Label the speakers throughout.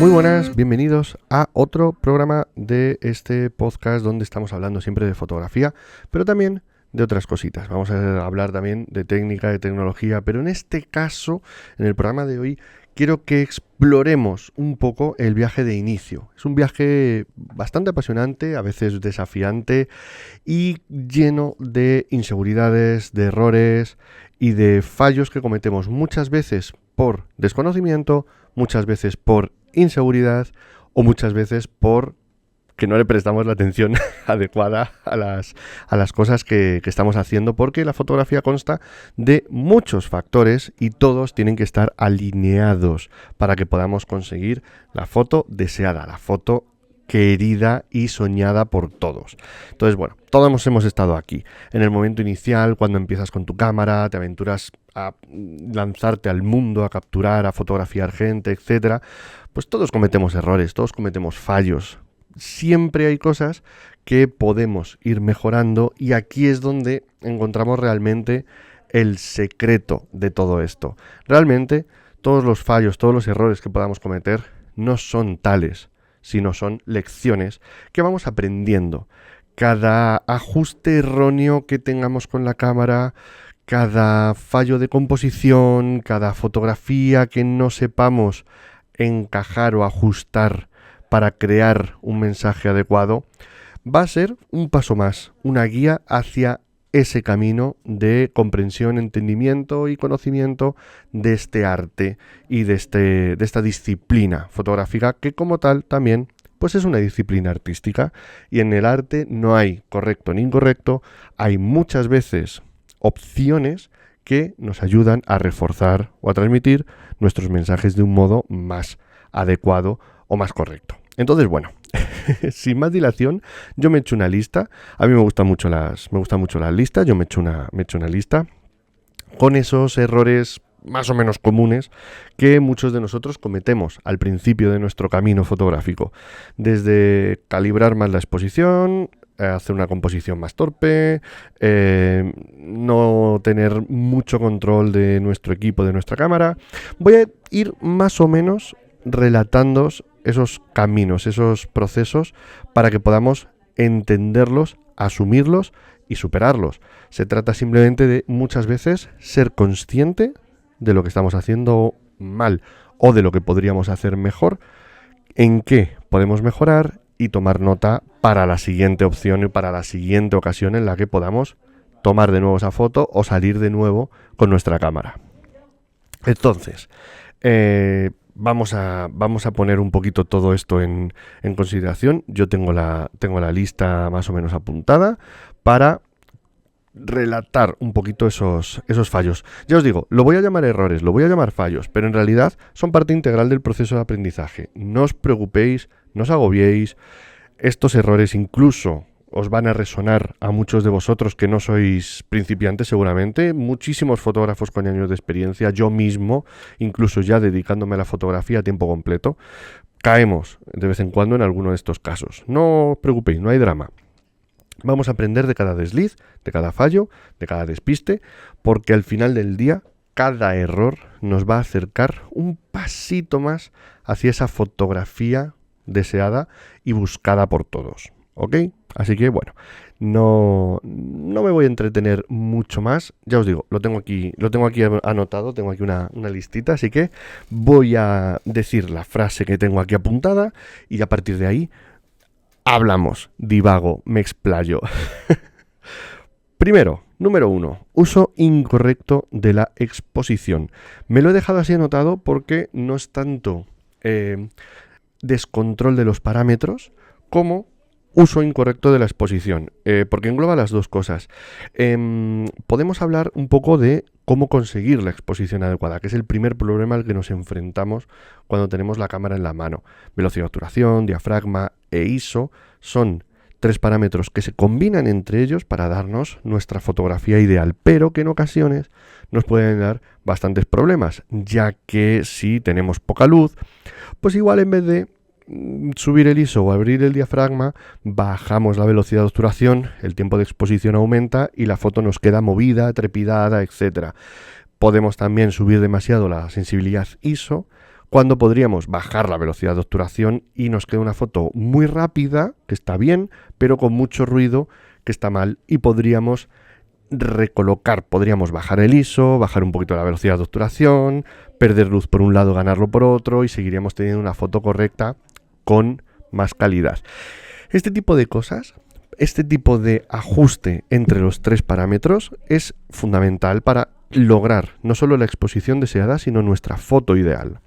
Speaker 1: Muy buenas, bienvenidos a otro programa de este podcast donde estamos hablando siempre de fotografía, pero también de otras cositas. Vamos a hablar también de técnica, de tecnología, pero en este caso, en el programa de hoy, quiero que exploremos un poco el viaje de inicio. Es un viaje bastante apasionante, a veces desafiante y lleno de inseguridades, de errores y de fallos que cometemos muchas veces por desconocimiento, muchas veces por inseguridad o muchas veces por que no le prestamos la atención adecuada a las cosas que estamos haciendo, porque la fotografía consta de muchos factores y todos tienen que estar alineados para que podamos conseguir la foto deseada, la foto querida y soñada por todos. Entonces, bueno, todos hemos estado aquí. En el momento inicial, cuando empiezas con tu cámara, te aventuras a lanzarte al mundo, a capturar, a fotografiar gente, etcétera, pues todos cometemos errores, todos cometemos fallos. Siempre hay cosas que podemos ir mejorando y aquí es donde encontramos realmente el secreto de todo esto. Realmente todos los fallos, todos los errores que podamos cometer no son tales, sino son lecciones que vamos aprendiendo. Cada ajuste erróneo que tengamos con la cámara, cada fallo de composición, cada fotografía que no sepamos encajar o ajustar para crear un mensaje adecuado, va a ser un paso más, una guía hacia ese camino de comprensión, entendimiento y conocimiento de este arte y de esta disciplina fotográfica que como tal también pues es una disciplina artística, y en el arte no hay correcto ni incorrecto, hay muchas veces opciones que nos ayudan a reforzar o a transmitir nuestros mensajes de un modo más adecuado o más correcto. Entonces, bueno, sin más dilación, yo me he hecho una lista. A mí me gustan mucho las listas. Yo me he hecho una lista con esos errores más o menos comunes que muchos de nosotros cometemos al principio de nuestro camino fotográfico. Desde calibrar más la exposición, hacer una composición más torpe, no tener mucho control de nuestro equipo, de nuestra cámara. Voy a ir más o menos relatando esos caminos, esos procesos, para que podamos entenderlos, asumirlos y superarlos. Se trata simplemente de, muchas veces, ser consciente de lo que estamos haciendo mal o de lo que podríamos hacer mejor, en qué podemos mejorar y tomar nota para la siguiente opción y para la siguiente ocasión en la que podamos tomar de nuevo esa foto o salir de nuevo con nuestra cámara. Entonces, vamos a poner un poquito todo esto en consideración. Yo tengo la lista más o menos apuntada para relatar un poquito esos fallos. Ya os digo, lo voy a llamar errores, lo voy a llamar fallos, pero en realidad son parte integral del proceso de aprendizaje. No os preocupéis, no os agobiéis. Estos errores incluso os van a resonar a muchos de vosotros que no sois principiantes seguramente. Muchísimos fotógrafos con años de experiencia, yo mismo, incluso ya dedicándome a la fotografía a tiempo completo, caemos de vez en cuando en alguno de estos casos. No os preocupéis, no hay drama. Vamos a aprender de cada desliz, de cada fallo, de cada despiste, porque al final del día cada error nos va a acercar un pasito más hacia esa fotografía deseada y buscada por todos. ¿Ok? Así que bueno, no me voy a entretener mucho más. Ya os digo, lo tengo aquí anotado, tengo aquí una listita, así que voy a decir la frase que tengo aquí apuntada y a partir de ahí hablamos, divago, me explayo. Primero, número 1, uso incorrecto de la exposición. Me lo he dejado así anotado porque no es tanto descontrol de los parámetros como uso incorrecto de la exposición, porque engloba las dos cosas. Podemos hablar un poco de cómo conseguir la exposición adecuada, que es el primer problema al que nos enfrentamos cuando tenemos la cámara en la mano. Velocidad de obturación, diafragma e ISO son 3 parámetros que se combinan entre ellos para darnos nuestra fotografía ideal, pero que en ocasiones nos pueden dar bastantes problemas, ya que si tenemos poca luz, pues igual en vez de subir el ISO o abrir el diafragma, bajamos la velocidad de obturación, el tiempo de exposición aumenta y la foto nos queda movida, trepidada, etc. Podemos también subir demasiado la sensibilidad ISO, cuando podríamos bajar la velocidad de obturación y nos queda una foto muy rápida, que está bien, pero con mucho ruido, que está mal, y podríamos recolocar, podríamos bajar el ISO, bajar un poquito la velocidad de obturación, perder luz por un lado, ganarlo por otro, y seguiríamos teniendo una foto correcta con más calidad. Este tipo de cosas, este tipo de ajuste entre los tres parámetros es fundamental para lograr no solo la exposición deseada, sino nuestra foto ideal.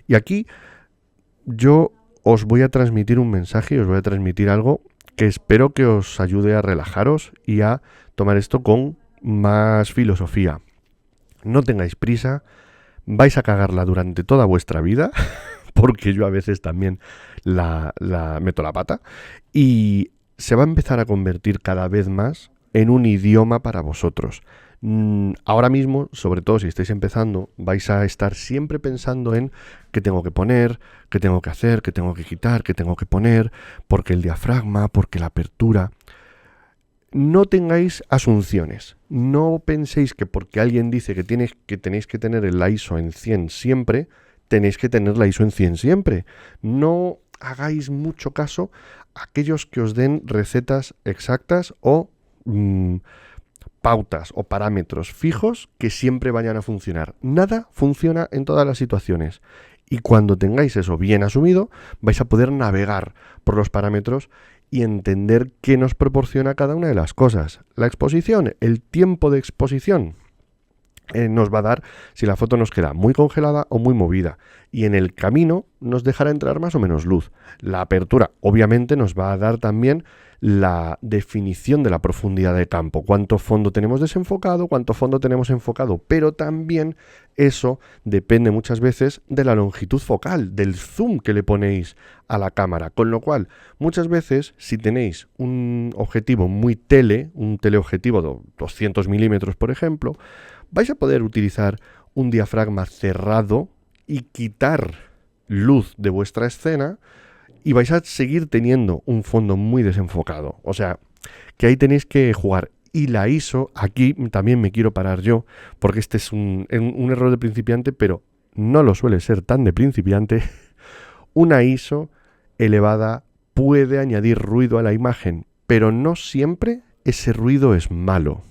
Speaker 1: Y aquí yo os voy a transmitir un mensaje y os voy a transmitir algo que espero que os ayude a relajaros y a tomar esto con más filosofía. No tengáis prisa, vais a cagarla durante toda vuestra vida, porque yo a veces también la meto la pata, y se va a empezar a convertir cada vez más en un idioma para vosotros. Ahora mismo, sobre todo si estáis empezando, vais a estar siempre pensando en qué tengo que poner, qué tengo que hacer, qué tengo que quitar, qué tengo que poner, porque el diafragma, porque la apertura. No tengáis asunciones. No penséis que porque alguien dice que tenéis que tener el ISO en 100 siempre, tenéis que tener la ISO en 100 siempre. No hagáis mucho caso a aquellos que os den recetas exactas o pautas o parámetros fijos que siempre vayan a funcionar. Nada funciona en todas las situaciones. Y cuando tengáis eso bien asumido, vais a poder navegar por los parámetros y entender qué nos proporciona cada una de las cosas. La exposición, el tiempo de exposición, nos va a dar si la foto nos queda muy congelada o muy movida. Y en el camino nos dejará entrar más o menos luz. La apertura, obviamente, nos va a dar también la definición de la profundidad de campo. Cuánto fondo tenemos desenfocado, cuánto fondo tenemos enfocado. Pero también eso depende muchas veces de la longitud focal, del zoom que le ponéis a la cámara. Con lo cual, muchas veces, si tenéis un objetivo muy un teleobjetivo de 200 milímetros, por ejemplo, vais a poder utilizar un diafragma cerrado y quitar luz de vuestra escena y vais a seguir teniendo un fondo muy desenfocado. O sea, que ahí tenéis que jugar. Y la ISO, aquí también me quiero parar yo, porque este es un error de principiante, pero no lo suele ser tan de principiante. Una ISO elevada puede añadir ruido a la imagen, pero no siempre ese ruido es malo.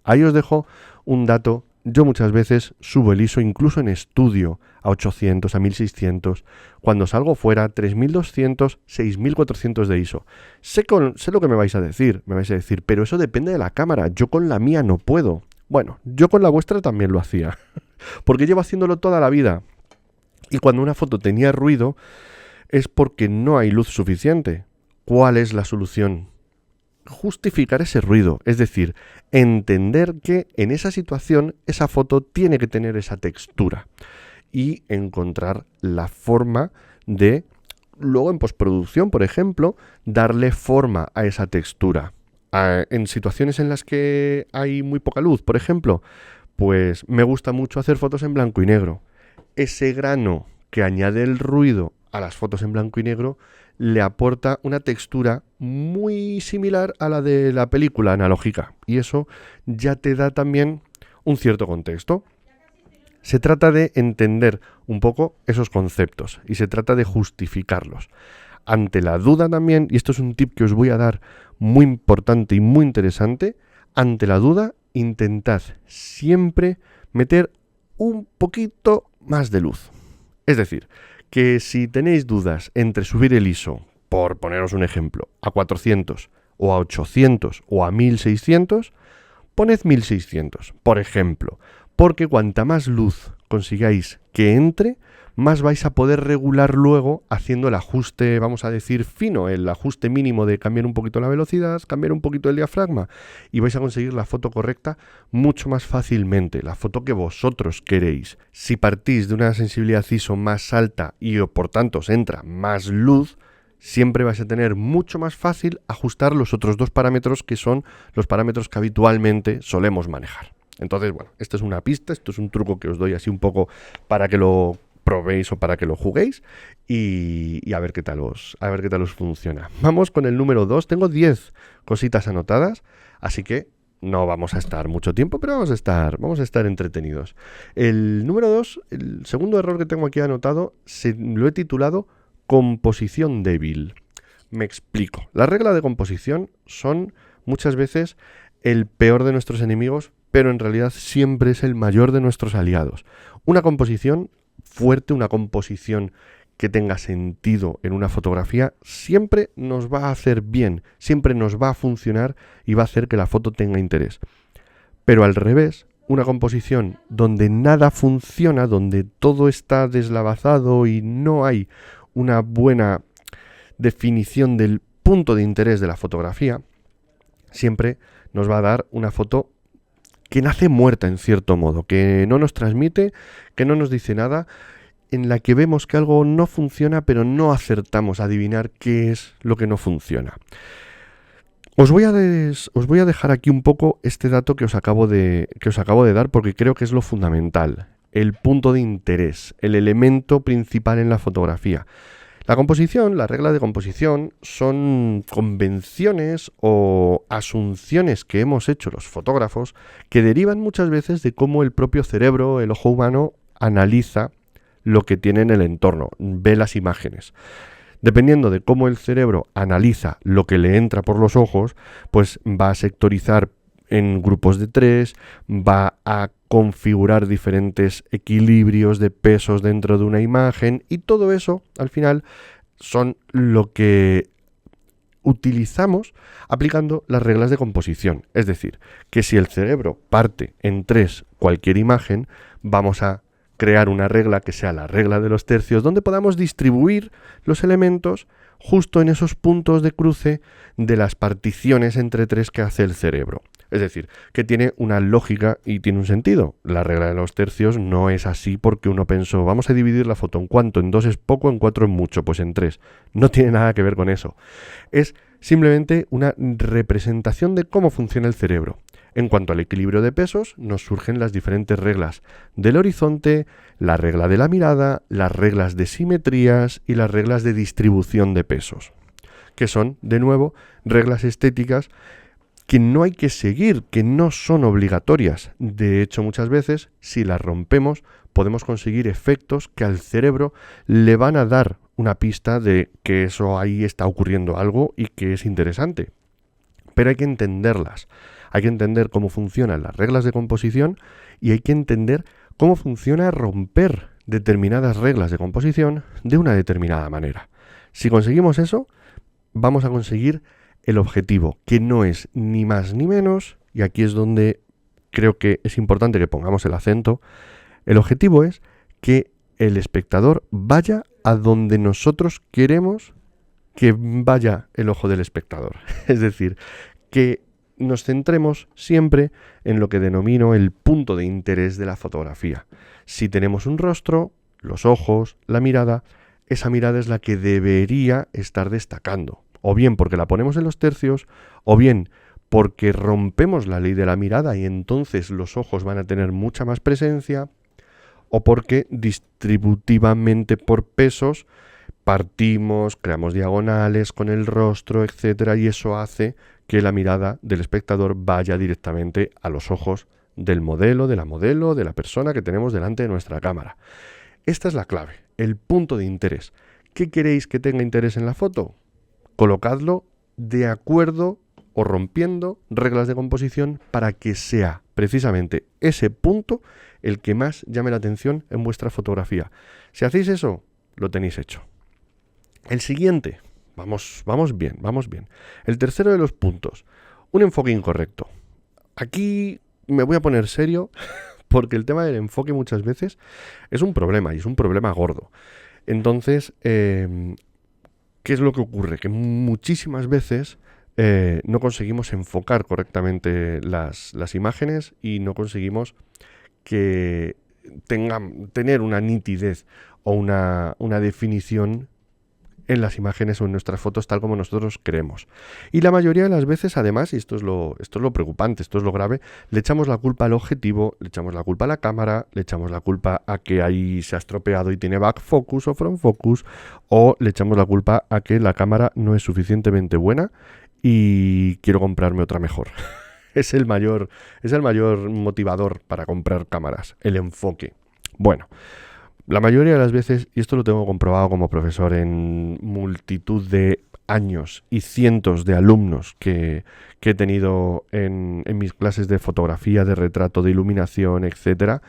Speaker 1: Ahí os dejo un dato. Yo muchas veces subo el ISO incluso en estudio a 800, a 1600. Cuando salgo fuera, 3200, 6400 de ISO. Sé lo que me vais a decir. Me vais a decir, pero eso depende de la cámara. Yo con la mía no puedo. Bueno, yo con la vuestra también lo hacía. Porque llevo haciéndolo toda la vida. Y cuando una foto tenía ruido, es porque no hay luz suficiente. ¿Cuál es la solución? Justificar ese ruido, es decir, entender que en esa situación esa foto tiene que tener esa textura y encontrar la forma de, luego en postproducción, por ejemplo, darle forma a esa textura. En situaciones en las que hay muy poca luz, por ejemplo, pues me gusta mucho hacer fotos en blanco y negro. Ese grano que añade el ruido a las fotos en blanco y negro le aporta una textura muy similar a la de la película analógica. Y eso ya te da también un cierto contexto. Se trata de entender un poco esos conceptos y se trata de justificarlos. Ante la duda también, y esto es un tip que os voy a dar muy importante y muy interesante, ante la duda, intentad siempre meter un poquito más de luz. Es decir, que si tenéis dudas entre subir el ISO, por poneros un ejemplo, a 400 o a 800 o a 1600, poned 1600, por ejemplo, porque cuanta más luz consigáis que entre, más vais a poder regular luego haciendo el ajuste, vamos a decir, fino, el ajuste mínimo de cambiar un poquito la velocidad, cambiar un poquito el diafragma, y vais a conseguir la foto correcta mucho más fácilmente, la foto que vosotros queréis. Si partís de una sensibilidad ISO más alta y por tanto os entra más luz, siempre vais a tener mucho más fácil ajustar los otros dos parámetros que son los parámetros que habitualmente solemos manejar. Entonces, bueno, esta es una pista, esto es un truco que os doy así un poco para que lo probéis o para que lo juguéis y a ver qué tal os funciona. Vamos con el número 2. Tengo 10 cositas anotadas, así que No vamos a estar mucho tiempo, pero vamos a estar entretenidos. El número 2, el segundo error que tengo aquí anotado, lo he titulado composición débil. Me explico. Las reglas de composición son muchas veces el peor de nuestros enemigos, pero en realidad siempre es el mayor de nuestros aliados. Una composición fuerte, una composición que tenga sentido en una fotografía, siempre nos va a hacer bien, siempre nos va a funcionar y va a hacer que la foto tenga interés. Pero al revés, una composición donde nada funciona, donde todo está deslavazado y no hay una buena definición del punto de interés de la fotografía, siempre nos va a dar una foto que nace muerta en cierto modo, que no nos transmite, que no nos dice nada, en la que vemos que algo no funciona, pero no acertamos a adivinar qué es lo que no funciona. Os voy a dejar aquí un poco este dato que os acabo de dar, porque creo que es lo fundamental, el punto de interés, el elemento principal en la fotografía. La composición, la regla de composición, son convenciones o asunciones que hemos hecho los fotógrafos que derivan muchas veces de cómo el propio cerebro, el ojo humano, analiza lo que tiene en el entorno, ve las imágenes. Dependiendo de cómo el cerebro analiza lo que le entra por los ojos, pues va a sectorizar en grupos de 3, va a configurar diferentes equilibrios de pesos dentro de una imagen, y todo eso, al final, son lo que utilizamos aplicando las reglas de composición. Es decir, que si el cerebro parte en 3 cualquier imagen, vamos a crear una regla que sea la regla de los tercios, donde podamos distribuir los elementos justo en esos puntos de cruce de las particiones entre 3 que hace el cerebro. Es decir, que tiene una lógica y tiene un sentido. La regla de los tercios no es así porque uno pensó, vamos a dividir la foto en cuánto, en 2 es poco, en 4 es mucho, pues en 3. No tiene nada que ver con eso. Es simplemente una representación de cómo funciona el cerebro. En cuanto al equilibrio de pesos, nos surgen las diferentes reglas del horizonte, la regla de la mirada, las reglas de simetrías y las reglas de distribución de pesos, que son, de nuevo, reglas estéticas que no hay que seguir, que no son obligatorias. De hecho, muchas veces, si las rompemos, podemos conseguir efectos que al cerebro le van a dar una pista de que eso ahí está ocurriendo algo y que es interesante. Pero hay que entenderlas. Hay que entender cómo funcionan las reglas de composición y hay que entender cómo funciona romper determinadas reglas de composición de una determinada manera. Si conseguimos eso, vamos a conseguir el objetivo, que no es ni más ni menos, y aquí es donde creo que es importante que pongamos el acento. El objetivo es que el espectador vaya a donde nosotros queremos que vaya el ojo del espectador. Es decir, que nos centremos siempre en lo que denomino el punto de interés de la fotografía. Si tenemos un rostro, los ojos, la mirada, esa mirada es la que debería estar destacando. O bien porque la ponemos en los tercios, o bien porque rompemos la ley de la mirada y entonces los ojos van a tener mucha más presencia, o porque distributivamente por pesos partimos, creamos diagonales con el rostro, etcétera, y eso hace que la mirada del espectador vaya directamente a los ojos del modelo, de la persona que tenemos delante de nuestra cámara. Esta es la clave, el punto de interés. ¿Qué queréis que tenga interés en la foto? Colocadlo de acuerdo o rompiendo reglas de composición para que sea precisamente ese punto el que más llame la atención en vuestra fotografía. Si hacéis eso, lo tenéis hecho. El siguiente, vamos bien. El tercero de los puntos, un enfoque incorrecto. Aquí me voy a poner serio porque el tema del enfoque muchas veces es un problema y es un problema gordo. Entonces, ¿qué es lo que ocurre? Que muchísimas veces no conseguimos enfocar correctamente las imágenes y no conseguimos que tener una nitidez o una definición en las imágenes o en nuestras fotos tal como nosotros queremos. Y la mayoría de las veces, además, y esto es lo preocupante, esto es lo grave, le echamos la culpa al objetivo, le echamos la culpa a la cámara, le echamos la culpa a que ahí se ha estropeado y tiene back focus o front focus, o le echamos la culpa a que la cámara no es suficientemente buena y quiero comprarme otra mejor. es el mayor motivador para comprar cámaras, el enfoque. Bueno, la mayoría de las veces, y esto lo tengo comprobado como profesor en multitud de años y cientos de alumnos que he tenido en mis clases de fotografía, de retrato, de iluminación, etcétera,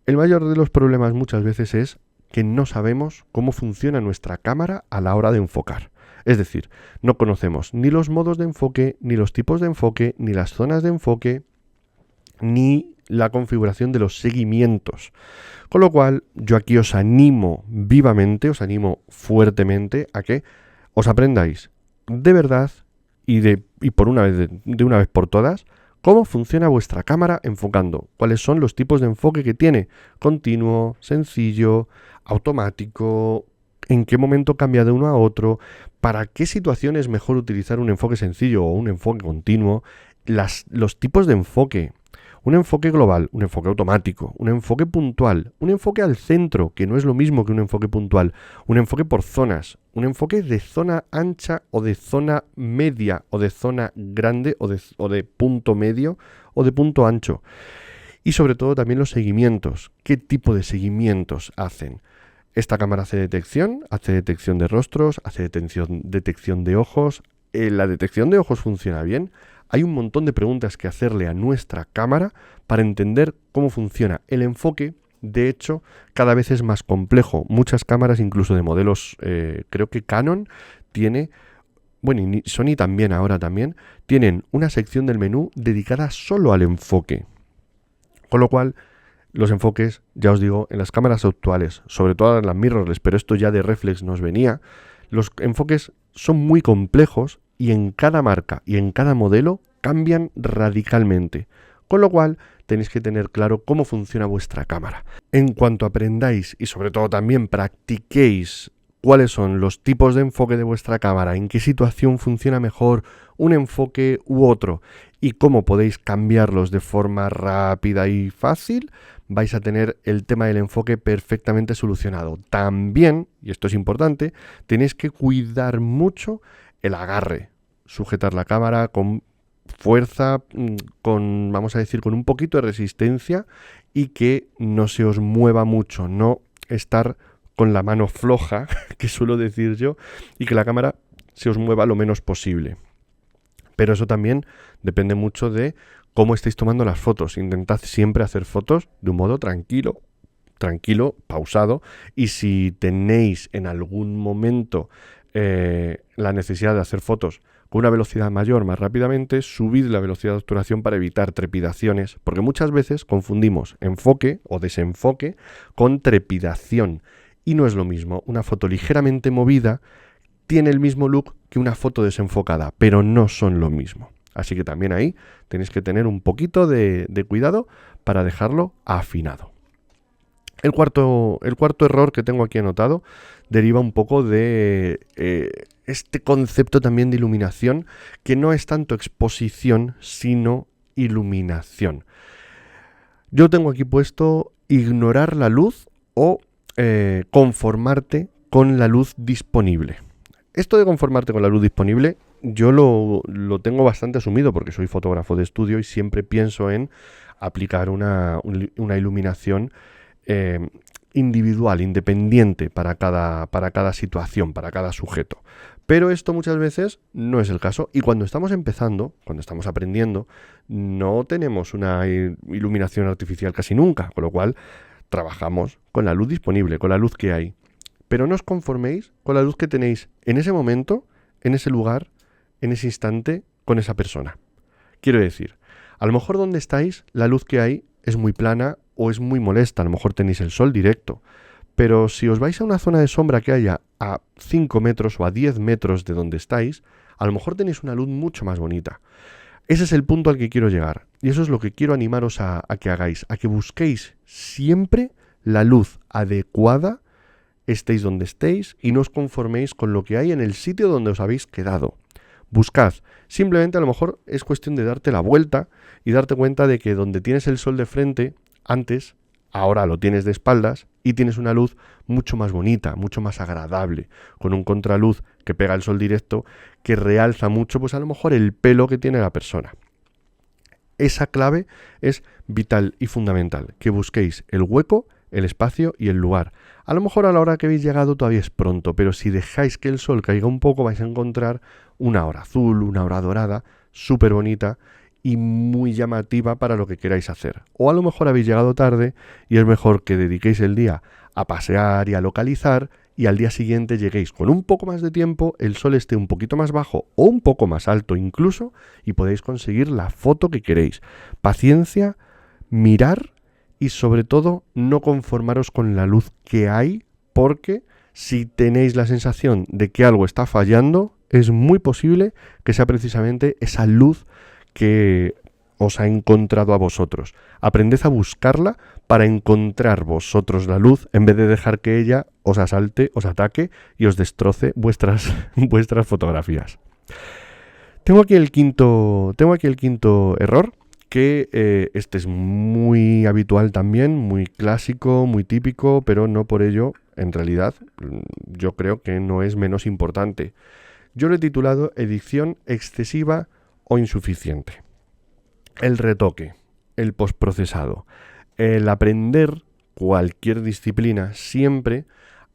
Speaker 1: el mayor de los problemas muchas veces es que no sabemos cómo funciona nuestra cámara a la hora de enfocar. Es decir, no conocemos ni los modos de enfoque, ni los tipos de enfoque, ni las zonas de enfoque, ni la configuración de los seguimientos. Con lo cual, yo aquí os animo vivamente, os animo fuertemente a que os aprendáis de verdad y por una vez de una vez por todas cómo funciona vuestra cámara enfocando, cuáles son los tipos de enfoque que tiene, continuo, sencillo, automático, en qué momento cambia de uno a otro, para qué situación es mejor utilizar un enfoque sencillo o un enfoque continuo, los tipos de enfoque. Un enfoque global, un enfoque automático, un enfoque puntual, un enfoque al centro, que no es lo mismo que un enfoque puntual, un enfoque por zonas, un enfoque de zona ancha o de zona media o de zona grande o de punto medio o de punto ancho. Y sobre todo también los seguimientos. ¿Qué tipo de seguimientos hacen? Esta cámara hace detección de rostros, hace detección de ojos. ¿La detección de ojos funciona bien? Hay un montón de preguntas que hacerle a nuestra cámara para entender cómo funciona el enfoque. De hecho, cada vez es más complejo. Muchas cámaras, incluso de modelos, creo que Canon tiene, bueno, y Sony también, ahora también, tienen una sección del menú dedicada solo al enfoque. Con lo cual, los enfoques, ya os digo, en las cámaras actuales, sobre todo en las mirrorless, pero esto ya de reflex nos venía, los enfoques son muy complejos y en cada marca y en cada modelo cambian radicalmente. Con lo cual, tenéis que tener claro cómo funciona vuestra cámara. En cuanto aprendáis y sobre todo también practiquéis cuáles son los tipos de enfoque de vuestra cámara, en qué situación funciona mejor un enfoque u otro y cómo podéis cambiarlos de forma rápida y fácil, vais a tener el tema del enfoque perfectamente solucionado. También, y esto es importante, tenéis que cuidar mucho el agarre, sujetar la cámara con fuerza, con, vamos a decir, con un poquito de resistencia y que no se os mueva mucho, no estar con la mano floja, que suelo decir yo, y que la cámara se os mueva lo menos posible. Pero eso también depende mucho de cómo estáis tomando las fotos. Intentad siempre hacer fotos de un modo tranquilo, pausado, y si tenéis en algún momento la necesidad de hacer fotos con una velocidad mayor más rápidamente, subid la velocidad de obturación para evitar trepidaciones, porque muchas veces confundimos enfoque o desenfoque con trepidación, y no es lo mismo. Una foto ligeramente movida tiene el mismo look que una foto desenfocada, pero no son lo mismo. Así que también ahí tenéis que tener un poquito de cuidado para dejarlo afinado. El cuarto error que tengo aquí anotado deriva un poco de este concepto también de iluminación, que no es tanto exposición, sino iluminación. Yo tengo aquí puesto ignorar la luz o conformarte con la luz disponible. Esto de conformarte con la luz disponible yo lo tengo bastante asumido porque soy fotógrafo de estudio y siempre pienso en aplicar una iluminación individual, independiente para cada situación, para cada sujeto. Pero esto muchas veces no es el caso y cuando estamos empezando, cuando estamos aprendiendo, no tenemos una iluminación artificial casi nunca, con lo cual trabajamos con la luz disponible, con la luz que hay. Pero no os conforméis con la luz que tenéis en ese momento, en ese lugar, en ese instante, con esa persona. Quiero decir, a lo mejor donde estáis, la luz que hay es muy plana o es muy molesta, a lo mejor tenéis el sol directo. Pero si os vais a una zona de sombra que haya a 5 metros o a 10 metros de donde estáis, a lo mejor tenéis una luz mucho más bonita. Ese es el punto al que quiero llegar. Y eso es lo que quiero animaros a que hagáis, a que busquéis siempre la luz adecuada, estéis donde estéis, y no os conforméis con lo que hay en el sitio donde os habéis quedado. Buscad. Simplemente a lo mejor es cuestión de darte la vuelta y darte cuenta de que donde tienes el sol de frente, antes, ahora lo tienes de espaldas y tienes una luz mucho más bonita, mucho más agradable, con un contraluz que pega el sol directo, que realza mucho, pues a lo mejor el pelo que tiene la persona. esa clave es vital y fundamental, que busquéis el hueco, el espacio y el lugar. A lo mejor a la hora que habéis llegado todavía es pronto, pero si dejáis que el sol caiga un poco vais a encontrar una hora azul, una hora dorada, súper bonita y muy llamativa para lo que queráis hacer. O a lo mejor habéis llegado tarde y es mejor que dediquéis el día a pasear y a localizar y al día siguiente lleguéis con un poco más de tiempo, el sol esté un poquito más bajo o un poco más alto incluso y podéis conseguir la foto que queréis. Paciencia, mirar y sobre todo no conformaros con la luz que hay, porque si tenéis la sensación de que algo está fallando, es muy posible que sea precisamente esa luz que os ha encontrado a vosotros. Aprended a buscarla para encontrar vosotros la luz en vez de dejar que ella os asalte, os ataque y os destroce vuestras fotografías. Tengo aquí el quinto error, que este es muy habitual también, muy clásico, muy típico, pero no por ello, en realidad, yo creo que no es menos importante. Yo lo he titulado edición excesiva o insuficiente. El retoque, el postprocesado, el aprender cualquier disciplina siempre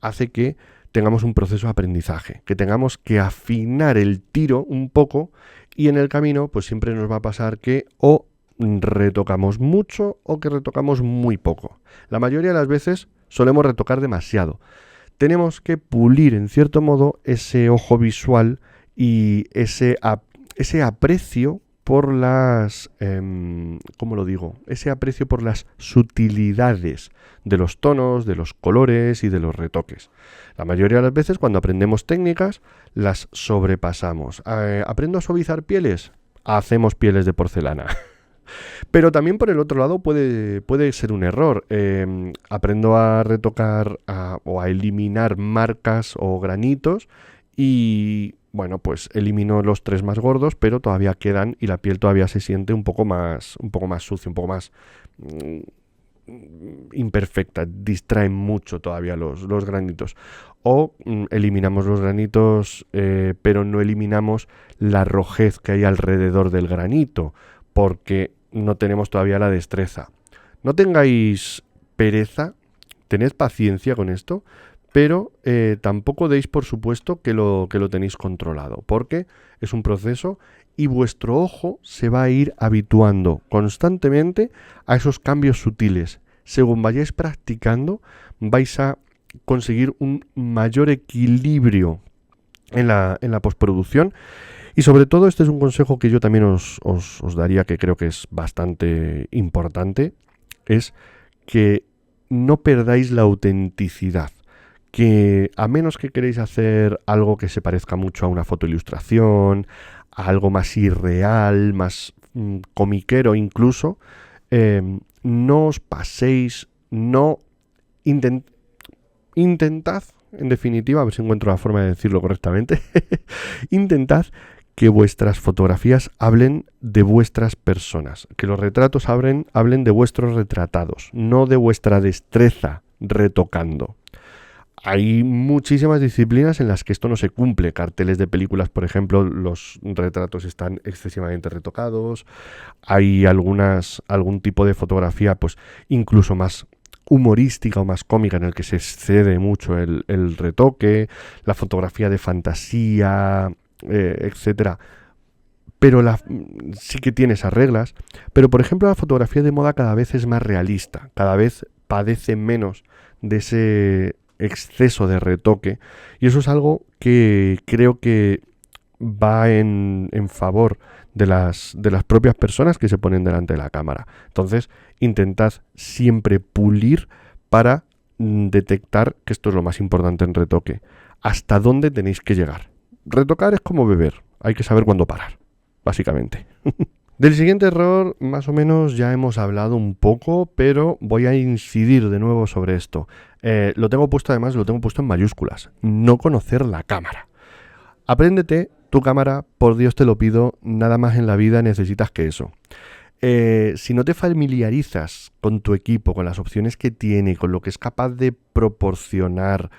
Speaker 1: hace que tengamos un proceso de aprendizaje, que tengamos que afinar el tiro un poco y en el camino pues siempre nos va a pasar que o retocamos mucho o que retocamos muy poco. La mayoría de las veces solemos retocar demasiado. Tenemos que pulir en cierto modo ese ojo visual y ese aprecio por las, ¿cómo lo digo? Ese aprecio por las sutilidades de los tonos, de los colores y de los retoques. La mayoría de las veces cuando aprendemos técnicas las sobrepasamos. ¿Aprendo a suavizar pieles? Hacemos pieles de porcelana. Pero también por el otro lado puede ser un error. Aprendo a retocar o a eliminar marcas o granitos y bueno, pues elimino los 3 más gordos, pero todavía quedan y la piel todavía se siente un poco más sucia, un poco más imperfecta, distraen mucho todavía los granitos. O eliminamos los granitos, pero no eliminamos la rojez que hay alrededor del granito, porque no tenemos todavía la destreza. No tengáis pereza, tened paciencia con esto, pero tampoco deis por supuesto que lo tenéis controlado, porque es un proceso y vuestro ojo se va a ir habituando constantemente a esos cambios sutiles. Según vayáis practicando, vais a conseguir un mayor equilibrio en la postproducción. Y sobre todo, este es un consejo que yo también os daría, que creo que es bastante importante, es que no perdáis la autenticidad. Que a menos que queréis hacer algo que se parezca mucho a una fotoilustración, a algo más irreal, más comiquero incluso, no os paséis, no intentad, en definitiva, a ver si encuentro la forma de decirlo correctamente, intentad que vuestras fotografías hablen de vuestras personas, que los retratos hablen de vuestros retratados, no de vuestra destreza retocando. Hay muchísimas disciplinas en las que esto no se cumple. Carteles de películas, por ejemplo, los retratos están excesivamente retocados. Hay algún tipo de fotografía, pues incluso más humorística o más cómica, en el que se excede mucho el retoque, la fotografía de fantasía, etcétera. Pero sí que tiene esas reglas. Pero, por ejemplo, la fotografía de moda cada vez es más realista, cada vez padece menos de ese exceso de retoque, y eso es algo que creo que va en favor de las propias personas que se ponen delante de la cámara. Entonces, intentad siempre pulir para detectar, que esto es lo más importante en retoque, hasta dónde tenéis que llegar. Retocar es como beber, hay que saber cuándo parar, básicamente. Del siguiente error, más o menos ya hemos hablado un poco, pero voy a incidir de nuevo sobre esto. Lo tengo puesto en mayúsculas. No conocer la cámara. Apréndete tu cámara, por Dios te lo pido, nada más en la vida necesitas que eso. Si no te familiarizas con tu equipo, con las opciones que tiene, con lo que es capaz de proporcionar,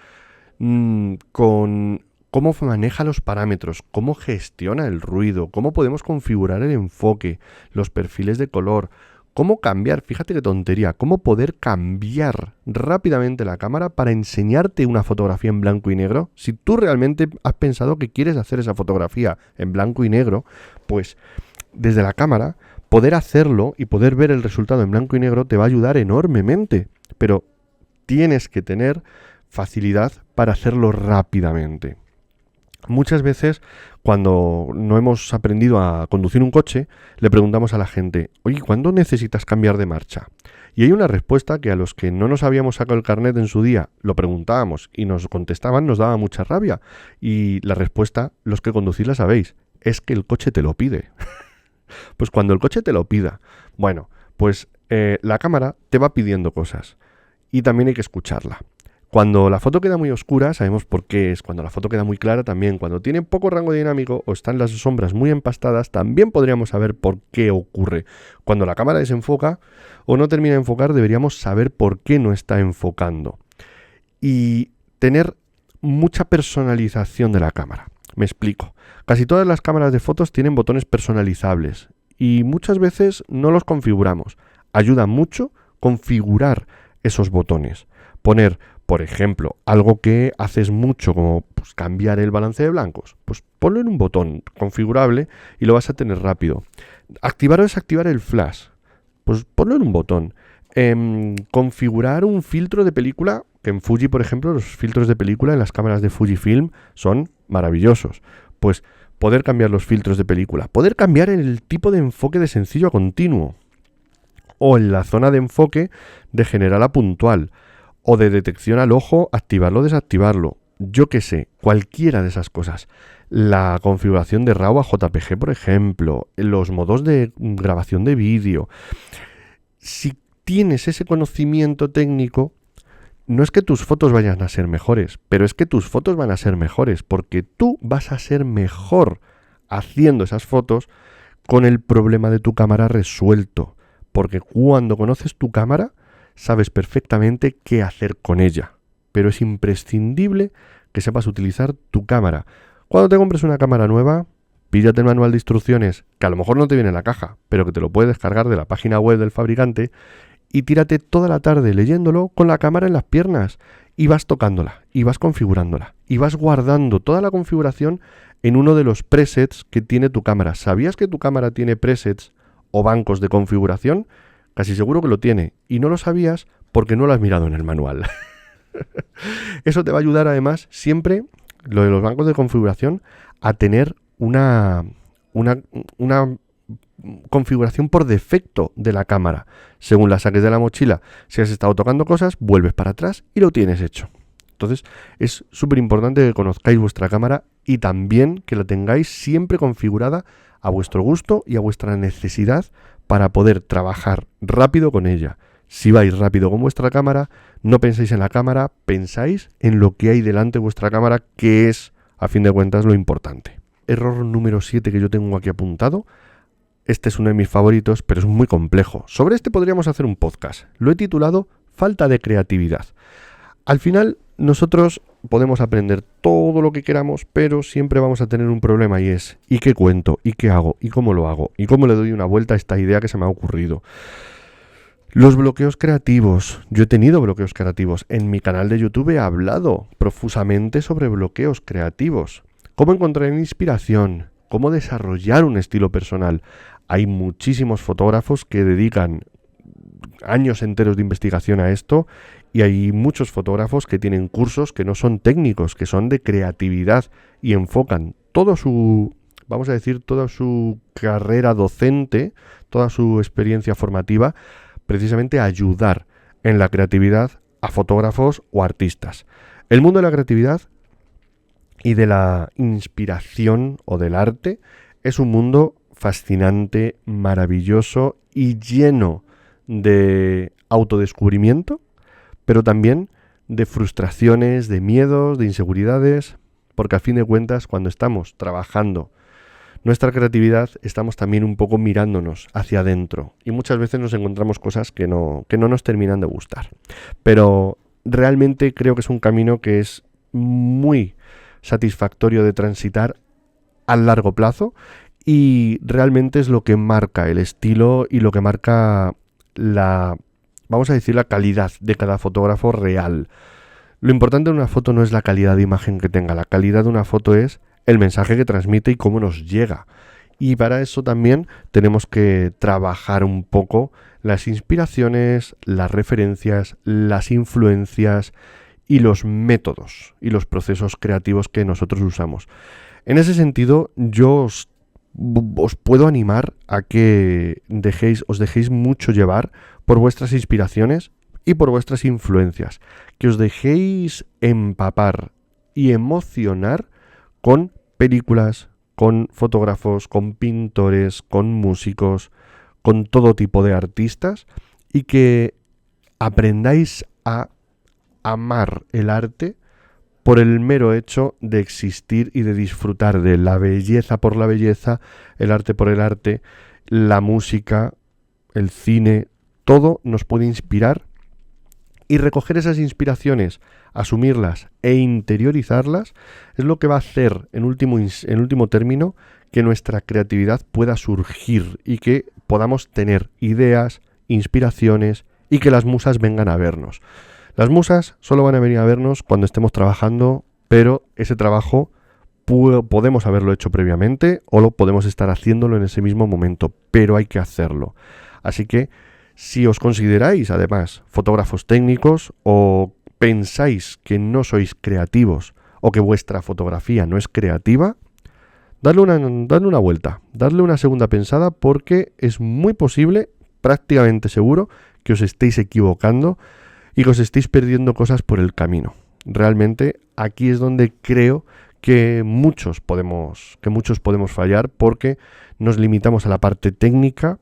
Speaker 1: con cómo maneja los parámetros, cómo gestiona el ruido, cómo podemos configurar el enfoque, los perfiles de color, cómo cambiar, fíjate qué tontería, cómo poder cambiar rápidamente la cámara para enseñarte una fotografía en blanco y negro. Si tú realmente has pensado que quieres hacer esa fotografía en blanco y negro, pues desde la cámara poder hacerlo y poder ver el resultado en blanco y negro te va a ayudar enormemente, pero tienes que tener facilidad para hacerlo rápidamente. Muchas veces, cuando no hemos aprendido a conducir un coche, le preguntamos a la gente, oye, ¿cuándo necesitas cambiar de marcha? Y hay una respuesta que a los que no nos habíamos sacado el carnet en su día, lo preguntábamos y nos contestaban, nos daba mucha rabia. Y la respuesta, los que conducís la sabéis, es que el coche te lo pide. Pues cuando el coche te lo pida, bueno, pues la cámara te va pidiendo cosas y también hay que escucharla. Cuando la foto queda muy oscura, sabemos por qué es. Cuando la foto queda muy clara, también. Cuando tiene poco rango dinámico o están las sombras muy empastadas, también podríamos saber por qué ocurre. Cuando la cámara desenfoca o no termina de enfocar, deberíamos saber por qué no está enfocando. Y tener mucha personalización de la cámara. Me explico. Casi todas las cámaras de fotos tienen botones personalizables y muchas veces no los configuramos. Ayuda mucho configurar esos botones. Poner, por ejemplo, algo que haces mucho como pues, cambiar el balance de blancos. Pues ponlo en un botón configurable y lo vas a tener rápido. Activar o desactivar el flash. Pues ponlo en un botón. Configurar un filtro de película, que en Fuji, por ejemplo, los filtros de película en las cámaras de Fujifilm son maravillosos. Pues poder cambiar los filtros de película. Poder cambiar el tipo de enfoque de sencillo a continuo. O en la zona de enfoque de general a puntual. O de detección al ojo, activarlo o desactivarlo. Yo qué sé, cualquiera de esas cosas. La configuración de RAW a JPG, por ejemplo. Los modos de grabación de vídeo. Si tienes ese conocimiento técnico, no es que tus fotos vayan a ser mejores, pero es que tus fotos van a ser mejores, porque tú vas a ser mejor haciendo esas fotos con el problema de tu cámara resuelto. Porque cuando conoces tu cámara, sabes perfectamente qué hacer con ella. Pero es imprescindible que sepas utilizar tu cámara. Cuando te compres una cámara nueva, píllate el manual de instrucciones, que a lo mejor no te viene en la caja, pero que te lo puedes descargar de la página web del fabricante, y tírate toda la tarde leyéndolo con la cámara en las piernas. Y vas tocándola, y vas configurándola, y vas guardando toda la configuración en uno de los presets que tiene tu cámara. ¿Sabías que tu cámara tiene presets o bancos de configuración? Casi seguro que lo tiene, y no lo sabías porque no lo has mirado en el manual. Eso te va a ayudar además siempre, lo de los bancos de configuración, a tener una configuración por defecto de la cámara. Según la saques de la mochila, si has estado tocando cosas, vuelves para atrás y lo tienes hecho. Entonces es súper importante que conozcáis vuestra cámara y también que la tengáis siempre configurada a vuestro gusto y a vuestra necesidad para poder trabajar rápido con ella. Si vais rápido con vuestra cámara, no pensáis en la cámara, pensáis en lo que hay delante de vuestra cámara, que es, a fin de cuentas, lo importante. Error número 7 que yo tengo aquí apuntado. Este es uno de mis favoritos, pero es muy complejo. Sobre este podríamos hacer un podcast. Lo he titulado Falta de creatividad. Al final, nosotros podemos aprender todo lo que queramos, pero siempre vamos a tener un problema y es ¿y qué cuento? ¿Y qué hago? ¿Y cómo lo hago? ¿Y cómo le doy una vuelta a esta idea que se me ha ocurrido? Los bloqueos creativos. Yo he tenido bloqueos creativos. En mi canal de YouTube he hablado profusamente sobre bloqueos creativos. Cómo encontrar inspiración, cómo desarrollar un estilo personal. Hay muchísimos fotógrafos que dedican años enteros de investigación a esto y hay muchos fotógrafos que tienen cursos que no son técnicos, que son de creatividad y enfocan todo su, vamos a decir, toda su carrera docente, toda su experiencia formativa, precisamente a ayudar en la creatividad a fotógrafos o artistas. El mundo de la creatividad y de la inspiración o del arte es un mundo fascinante, maravilloso y lleno de autodescubrimiento, pero también de frustraciones, de miedos, de inseguridades, porque a fin de cuentas cuando estamos trabajando nuestra creatividad estamos también un poco mirándonos hacia adentro y muchas veces nos encontramos cosas que no nos terminan de gustar. Pero realmente creo que es un camino que es muy satisfactorio de transitar a largo plazo y realmente es lo que marca el estilo y lo que marca vamos a decir, la calidad de cada fotógrafo real. Lo importante de una foto no es la calidad de imagen que tenga, la calidad de una foto es el mensaje que transmite y cómo nos llega. Y para eso también tenemos que trabajar un poco las inspiraciones, las referencias, las influencias y los métodos y los procesos creativos que nosotros usamos. En ese sentido, yo os puedo animar a que os dejéis mucho llevar por vuestras inspiraciones y por vuestras influencias, que os dejéis empapar y emocionar con películas, con fotógrafos, con pintores, con músicos, con todo tipo de artistas y que aprendáis a amar el arte por el mero hecho de existir y de disfrutar de la belleza por la belleza, el arte por el arte, la música, el cine, todo nos puede inspirar y recoger esas inspiraciones, asumirlas e interiorizarlas es lo que va a hacer en último término que nuestra creatividad pueda surgir y que podamos tener ideas, inspiraciones y que las musas vengan a vernos. Las musas solo van a venir a vernos cuando estemos trabajando, pero ese trabajo podemos haberlo hecho previamente o lo podemos estar haciéndolo en ese mismo momento, pero hay que hacerlo. Así que si os consideráis además fotógrafos técnicos o pensáis que no sois creativos o que vuestra fotografía no es creativa, dadle una vuelta, dadle una segunda pensada porque es muy posible, prácticamente seguro, que os estéis equivocando y que os estéis perdiendo cosas por el camino. Realmente aquí es donde creo que muchos podemos fallar porque nos limitamos a la parte técnica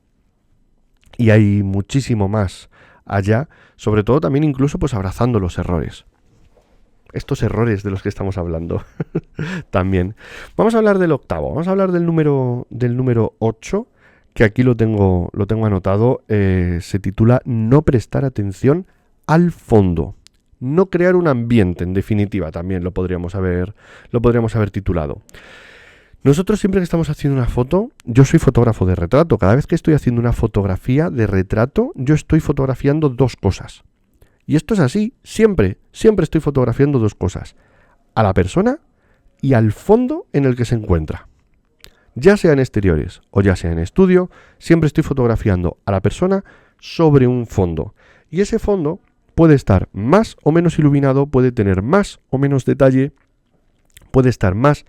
Speaker 1: y hay muchísimo más allá, sobre todo también incluso pues abrazando los errores. Estos errores de los que estamos hablando también. Vamos a hablar del octavo, vamos a hablar del número 8, que aquí lo tengo anotado, se titula No prestar atención al fondo. No crear un ambiente, en definitiva, también lo podríamos haber titulado. Nosotros siempre que estamos haciendo una foto, yo soy fotógrafo de retrato, cada vez que estoy haciendo una fotografía de retrato, yo estoy fotografiando dos cosas. Y esto es así, siempre estoy fotografiando dos cosas. A la persona y al fondo en el que se encuentra. Ya sea en exteriores o ya sea en estudio, siempre estoy fotografiando a la persona sobre un fondo. Y ese fondo puede estar más o menos iluminado, puede tener más o menos detalle, puede estar más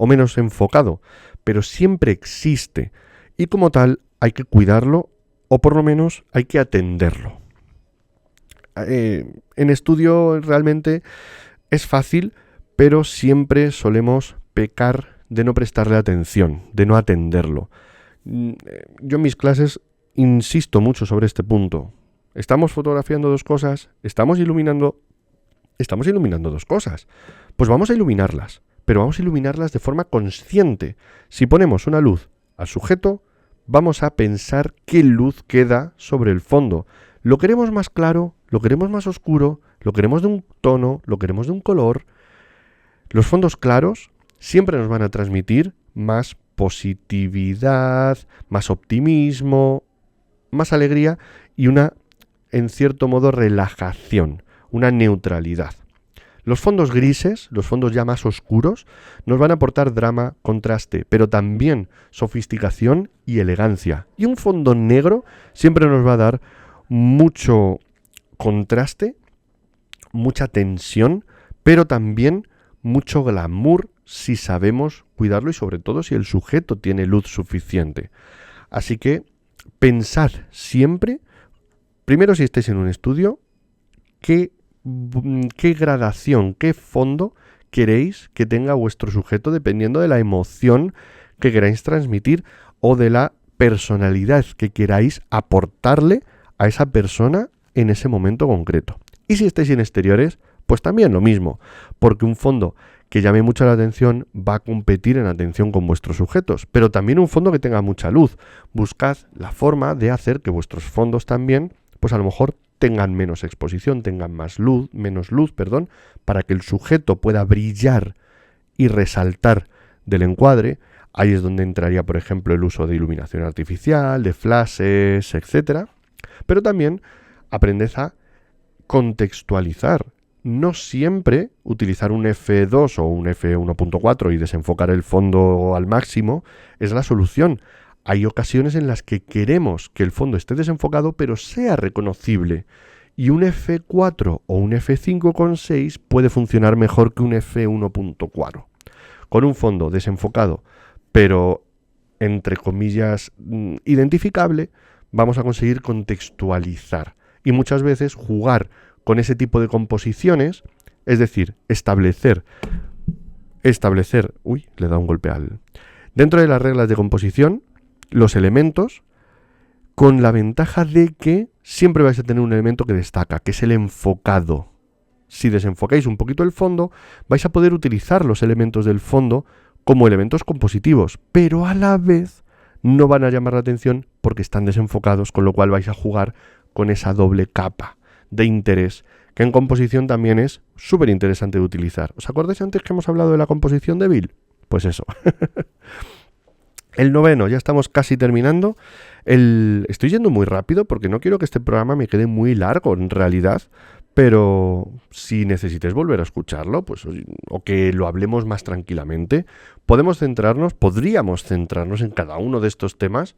Speaker 1: o menos enfocado, pero siempre existe y como tal hay que cuidarlo o por lo menos hay que atenderlo. En estudio realmente es fácil, pero siempre solemos pecar de no prestarle atención, de no atenderlo. Yo en mis clases insisto mucho sobre este punto. Estamos fotografiando dos cosas, estamos iluminando dos cosas. Pues vamos a iluminarlas, pero vamos a iluminarlas de forma consciente. Si ponemos una luz al sujeto, vamos a pensar qué luz queda sobre el fondo. ¿Lo queremos más claro? ¿Lo queremos más oscuro? ¿Lo queremos de un tono? ¿Lo queremos de un color? Los fondos claros siempre nos van a transmitir más positividad, más optimismo, más alegría y una, en cierto modo, relajación, una neutralidad. Los fondos grises, los fondos ya más oscuros, nos van a aportar drama, contraste, pero también sofisticación y elegancia. Y un fondo negro siempre nos va a dar mucho contraste, mucha tensión, pero también mucho glamour si sabemos cuidarlo y sobre todo si el sujeto tiene luz suficiente. Así que pensad siempre, primero si estáis en un estudio, qué gradación, qué fondo queréis que tenga vuestro sujeto dependiendo de la emoción que queráis transmitir o de la personalidad que queráis aportarle a esa persona en ese momento concreto. Y si estáis en exteriores, pues también lo mismo, porque un fondo que llame mucho la atención va a competir en atención con vuestros sujetos, pero también un fondo que tenga mucha luz. Buscad la forma de hacer que vuestros fondos también, pues a lo mejor tengan menos exposición, tengan menos luz, para que el sujeto pueda brillar y resaltar del encuadre. Ahí es donde entraría, por ejemplo, el uso de iluminación artificial, de flashes, etc. Pero también aprendes a contextualizar. No siempre utilizar un F2 o un F1.4 y desenfocar el fondo al máximo es la solución. Hay ocasiones en las que queremos que el fondo esté desenfocado pero sea reconocible. Y un F4 o un F5.6 puede funcionar mejor que un F1.4. Con un fondo desenfocado pero entre comillas identificable, vamos a conseguir contextualizar. Y muchas veces jugar con ese tipo de composiciones, es decir, establecer, le da un golpe al... Dentro de las reglas de composición, los elementos, con la ventaja de que siempre vais a tener un elemento que destaca, que es el enfocado. Si desenfocáis un poquito el fondo, vais a poder utilizar los elementos del fondo como elementos compositivos, pero a la vez no van a llamar la atención porque están desenfocados, con lo cual vais a jugar con esa doble capa de interés, que en composición también es súper interesante de utilizar. ¿Os acordáis antes que hemos hablado de la composición de Bill? Pues eso. El noveno, ya estamos casi terminando. Estoy yendo muy rápido porque no quiero que este programa me quede muy largo en realidad, pero si necesitáis volver a escucharlo, pues, o que lo hablemos más tranquilamente, podríamos centrarnos en cada uno de estos temas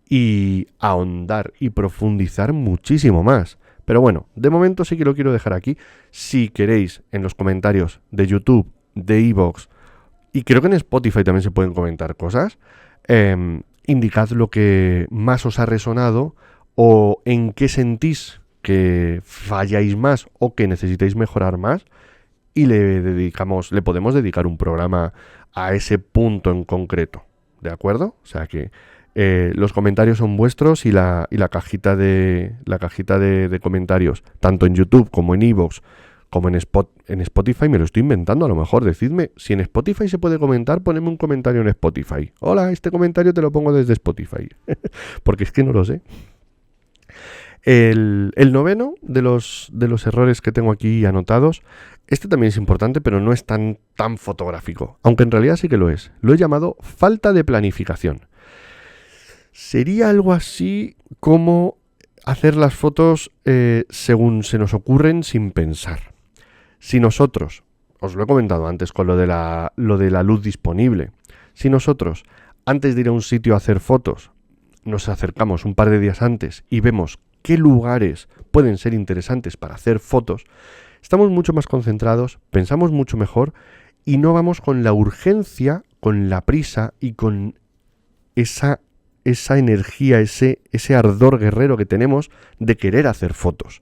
Speaker 1: y ahondar y profundizar muchísimo más. Pero bueno, de momento sí que lo quiero dejar aquí. Si queréis, en los comentarios de YouTube, de iVoox, y creo que en Spotify también se pueden comentar cosas, indicad lo que más os ha resonado o en qué sentís que falláis más o que necesitáis mejorar más, y le podemos dedicar un programa a ese punto en concreto, ¿de acuerdo? O sea que los comentarios son vuestros y la cajita de comentarios, tanto en YouTube como en iVoox, como en Spotify, me lo estoy inventando a lo mejor. Decidme, si en Spotify se puede comentar, ponedme un comentario en Spotify. Hola, este comentario te lo pongo desde Spotify. Porque es que no lo sé. El noveno de los errores que tengo aquí anotados, este también es importante, pero no es tan fotográfico, aunque en realidad sí que lo es. Lo he llamado falta de planificación. Sería algo así como hacer las fotos según se nos ocurren sin pensar. Si nosotros, os lo he comentado antes con lo de la luz disponible, si nosotros antes de ir a un sitio a hacer fotos nos acercamos un par de días antes y vemos qué lugares pueden ser interesantes para hacer fotos, estamos mucho más concentrados, pensamos mucho mejor y no vamos con la urgencia, con la prisa y con esa energía, ese ardor guerrero que tenemos de querer hacer fotos.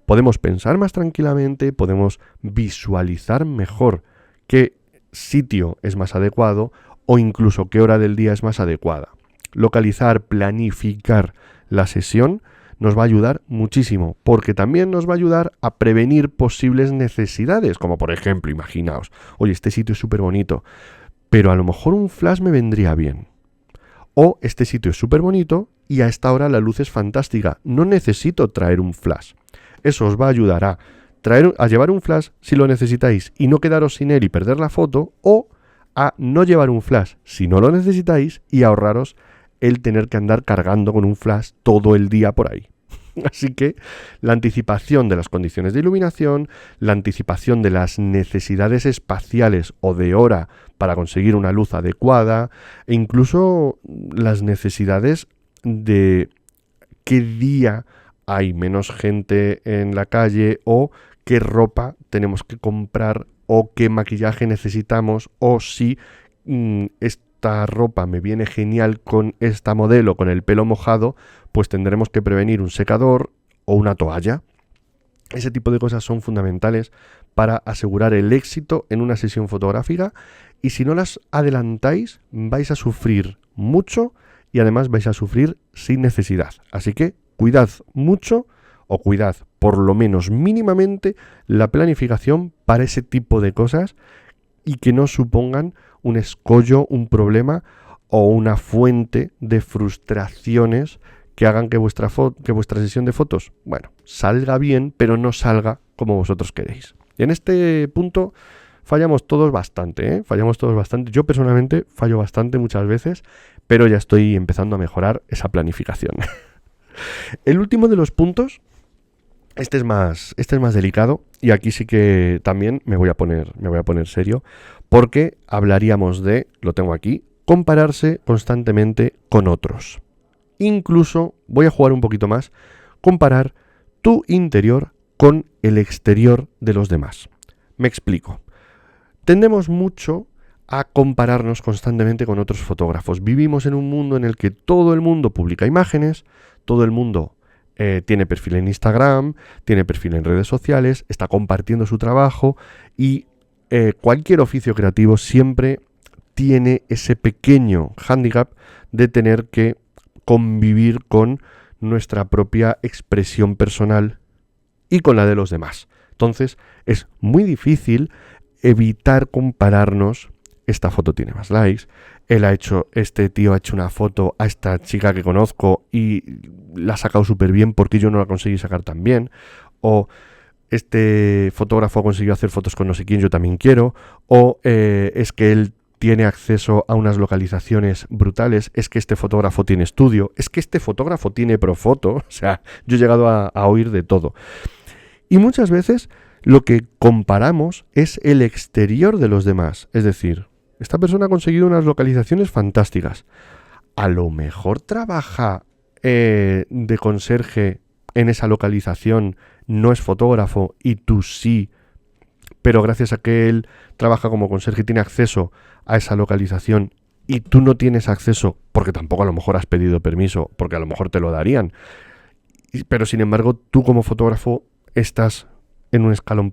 Speaker 1: Podemos pensar más tranquilamente, podemos visualizar mejor qué sitio es más adecuado o incluso qué hora del día es más adecuada. Localizar, planificar la sesión nos va a ayudar muchísimo, porque también nos va a ayudar a prevenir posibles necesidades, como por ejemplo, imaginaos, oye, este sitio es súper bonito, pero a lo mejor un flash me vendría bien. O este sitio es súper bonito y a esta hora la luz es fantástica, no necesito traer un flash. Eso os va a ayudar a llevar un flash si lo necesitáis y no quedaros sin él y perder la foto, o a no llevar un flash si no lo necesitáis y ahorraros el tener que andar cargando con un flash todo el día por ahí. Así que la anticipación de las condiciones de iluminación, la anticipación de las necesidades espaciales o de hora para conseguir una luz adecuada, e incluso las necesidades de qué día hay menos gente en la calle, o qué ropa tenemos que comprar, o qué maquillaje necesitamos, o si esta ropa me viene genial con esta modelo con el pelo mojado, pues tendremos que prevenir un secador o una toalla. Ese tipo de cosas son fundamentales para asegurar el éxito en una sesión fotográfica, y si no las adelantáis vais a sufrir mucho y además vais a sufrir sin necesidad. Así que cuidad mucho, o cuidad por lo menos mínimamente, la planificación para ese tipo de cosas y que no supongan un escollo, un problema o una fuente de frustraciones que hagan que vuestra sesión de fotos, bueno, salga bien, pero no salga como vosotros queréis. Y en este punto Fallamos todos bastante, ¿eh? Fallamos todos bastante. Yo personalmente fallo bastante muchas veces, pero ya estoy empezando a mejorar esa planificación. El último de los puntos, este es más delicado, y aquí sí que también me voy a poner serio, porque hablaríamos de, lo tengo aquí, compararse constantemente con otros. Incluso voy a jugar un poquito más, comparar tu interior con el exterior de los demás. Me explico. Tendemos mucho a compararnos constantemente con otros fotógrafos. Vivimos en un mundo en el que todo el mundo publica imágenes, todo el mundo tiene perfil en Instagram, tiene perfil en redes sociales, está compartiendo su trabajo y cualquier oficio creativo siempre tiene ese pequeño hándicap de tener que convivir con nuestra propia expresión personal y con la de los demás. Entonces es muy difícil evitar compararnos. Esta foto tiene más likes, este tío ha hecho una foto a esta chica que conozco y la ha sacado súper bien porque yo no la conseguí sacar tan bien, o este fotógrafo ha conseguido hacer fotos con no sé quién, yo también quiero, o es que él tiene acceso a unas localizaciones brutales, es que este fotógrafo tiene estudio, es que este fotógrafo tiene Profoto, o sea, yo he llegado a oír de todo. Y muchas veces lo que comparamos es el exterior de los demás, es decir, esta persona ha conseguido unas localizaciones fantásticas. A lo mejor trabaja de conserje en esa localización, no es fotógrafo y tú sí, pero gracias a que él trabaja como conserje tiene acceso a esa localización y tú no tienes acceso porque tampoco a lo mejor has pedido permiso, porque a lo mejor te lo darían. Pero sin embargo, tú como fotógrafo estás en un escalón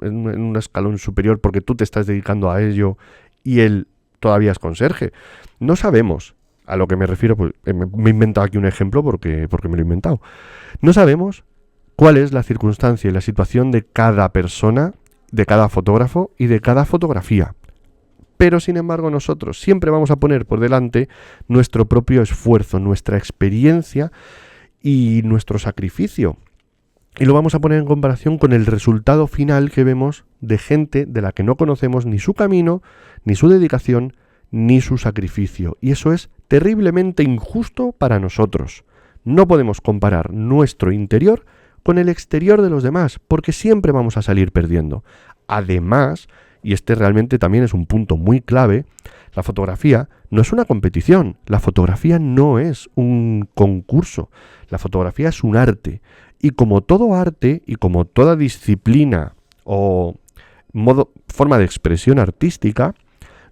Speaker 1: en un escalón superior porque tú te estás dedicando a ello y él todavía es conserje. No sabemos a lo que me refiero, pues me he inventado aquí un ejemplo porque me lo he inventado. No sabemos cuál es la circunstancia y la situación de cada persona, de cada fotógrafo y de cada fotografía. Pero sin embargo nosotros siempre vamos a poner por delante nuestro propio esfuerzo, nuestra experiencia y nuestro sacrificio. Y lo vamos a poner en comparación con el resultado final que vemos de gente de la que no conocemos ni su camino, ni su dedicación, ni su sacrificio. Y eso es terriblemente injusto para nosotros. No podemos comparar nuestro interior con el exterior de los demás, porque siempre vamos a salir perdiendo. Además, y este realmente también es un punto muy clave, la fotografía no es una competición, la fotografía no es un concurso, la fotografía es un arte. Y como todo arte y como toda disciplina o forma de expresión artística,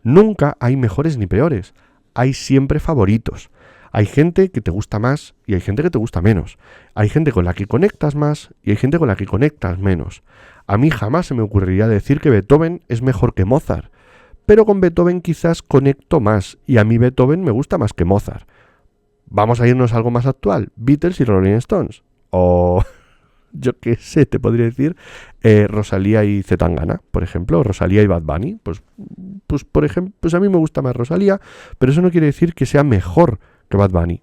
Speaker 1: nunca hay mejores ni peores. Hay siempre favoritos. Hay gente que te gusta más y hay gente que te gusta menos. Hay gente con la que conectas más y hay gente con la que conectas menos. A mí jamás se me ocurriría decir que Beethoven es mejor que Mozart. Pero con Beethoven quizás conecto más y a mí Beethoven me gusta más que Mozart. Vamos a irnos a algo más actual. Beatles y Rolling Stones. O, yo qué sé, te podría decir, Rosalía y Zetangana, por ejemplo, Rosalía y Bad Bunny. Pues por ejemplo, pues a mí me gusta más Rosalía, pero eso no quiere decir que sea mejor que Bad Bunny.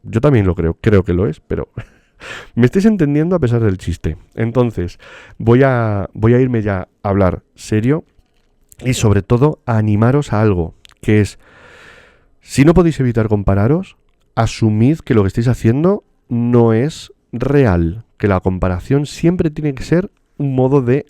Speaker 1: Yo también lo creo que lo es, pero me estáis entendiendo a pesar del chiste. Entonces, voy a irme ya a hablar serio y sobre todo a animaros a algo, que es, si no podéis evitar compararos, asumid que lo que estáis haciendo no es real, que la comparación siempre tiene que ser un modo de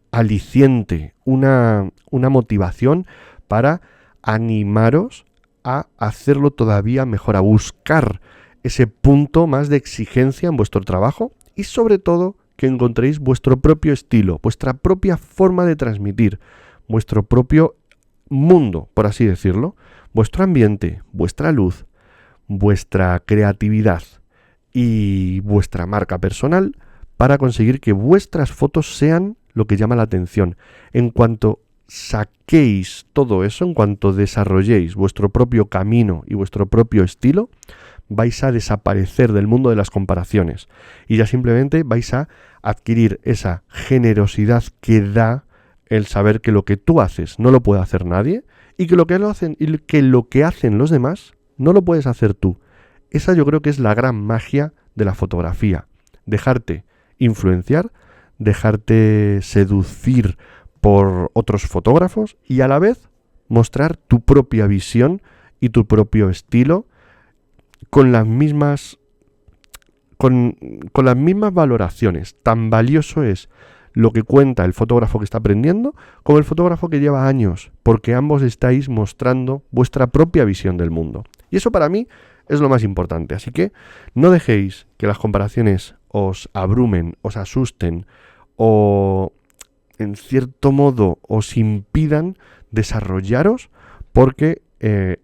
Speaker 1: aliciente, una motivación para animaros a hacerlo todavía mejor, a buscar ese punto más de exigencia en vuestro trabajo y sobre todo que encontréis vuestro propio estilo, vuestra propia forma de transmitir, vuestro propio mundo, por así decirlo, vuestro ambiente, vuestra luz, vuestra creatividad y vuestra marca personal para conseguir que vuestras fotos sean lo que llama la atención. En cuanto saquéis todo eso, en cuanto desarrolléis vuestro propio camino y vuestro propio estilo, vais a desaparecer del mundo de las comparaciones y ya simplemente vais a adquirir esa generosidad que da el saber que lo que tú haces no lo puede hacer nadie y que lo que hacen los demás no lo puedes hacer tú. Esa yo creo que es la gran magia de la fotografía. Dejarte influenciar, dejarte seducir por otros fotógrafos y a la vez mostrar tu propia visión y tu propio estilo con las mismas valoraciones. Tan valioso es lo que cuenta el fotógrafo que está aprendiendo como el fotógrafo que lleva años, porque ambos estáis mostrando vuestra propia visión del mundo. Y eso para mí es lo más importante. Así que no dejéis que las comparaciones os abrumen, os asusten o en cierto modo os impidan desarrollaros, porque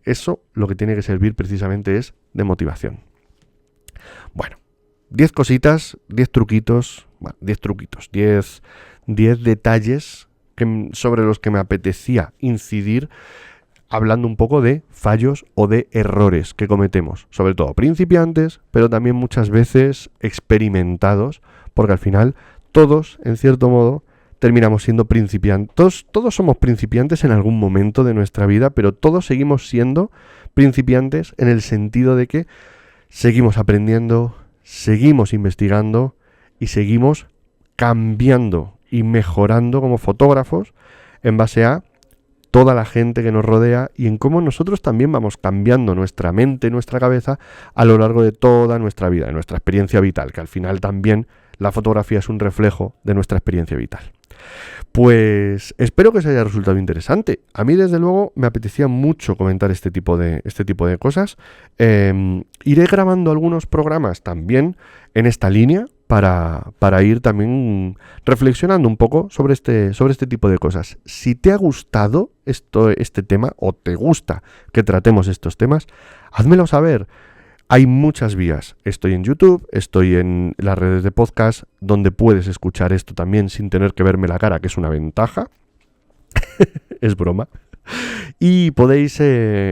Speaker 1: eso lo que tiene que servir precisamente es de motivación. Bueno, 10 cositas, 10 truquitos, 10 detalles sobre los que me apetecía incidir, hablando un poco de fallos o de errores que cometemos, sobre todo principiantes, pero también muchas veces experimentados, porque al final todos, en cierto modo, terminamos siendo principiantes. Todos somos principiantes en algún momento de nuestra vida, pero todos seguimos siendo principiantes en el sentido de que seguimos aprendiendo, seguimos investigando y seguimos cambiando y mejorando como fotógrafos en base a toda la gente que nos rodea y en cómo nosotros también vamos cambiando nuestra mente, nuestra cabeza a lo largo de toda nuestra vida, de nuestra experiencia vital, que al final también la fotografía es un reflejo de nuestra experiencia vital. Pues espero que os haya resultado interesante. A mí, desde luego, me apetecía mucho comentar este tipo de cosas. Iré grabando algunos programas también en esta línea para ir también reflexionando un poco sobre este tipo de cosas. Si te ha gustado este tema o te gusta que tratemos estos temas, házmelo saber. Hay muchas vías. Estoy en YouTube, estoy en las redes de podcast, donde puedes escuchar esto también sin tener que verme la cara, que es una ventaja. Es broma. Y podéis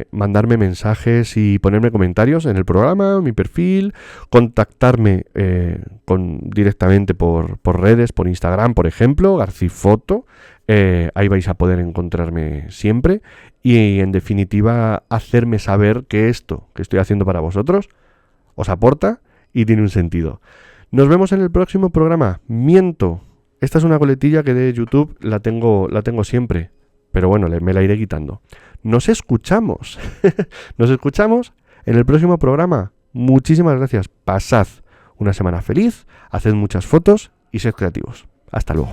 Speaker 1: mandarme mensajes y ponerme comentarios en el programa, en mi perfil, contactarme directamente por redes, por Instagram, por ejemplo, Garcifoto. Ahí vais a poder encontrarme siempre y, en definitiva, hacerme saber que esto que estoy haciendo para vosotros os aporta y tiene un sentido. Nos vemos en el próximo programa. Miento. Esta es una coletilla que de YouTube la tengo siempre. Pero bueno, me la iré quitando. Nos escuchamos. Nos escuchamos en el próximo programa. Muchísimas gracias. Pasad una semana feliz, haced muchas fotos y sed creativos. Hasta luego.